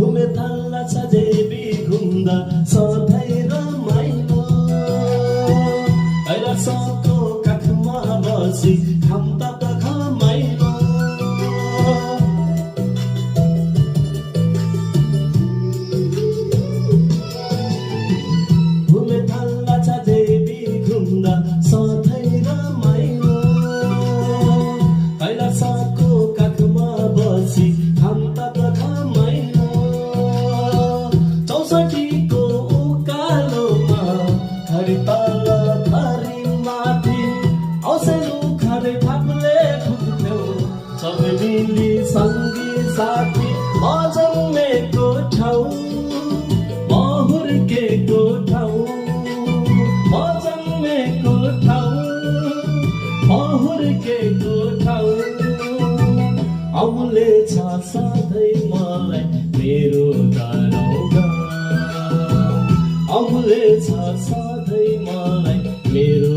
घुमे थाल्ला छ जेबी घुम्दा सधैँ रमाइलो कैलाशको काखमा बसी खाम्दा त घमाइलो घुमे थाल्ला छ जेबी घुम्दा सधैँ रमाइलो कैलाशको काखमा बसी खाम्दा त घमाइलो 64 को उकालोमा घरि तल घरि माथि औसेलु घरे थाप्ले फुट्थ्यो सबै मिली सँगी साथी म जन्मेको ठाउँ म हुर्केको ठाउँ म जन्मेको ठाउँ म हुर्केको ठाउँ औले छ सधैँ मलाई मेरो दरौगा औले छ सधैँ मलाई मेरो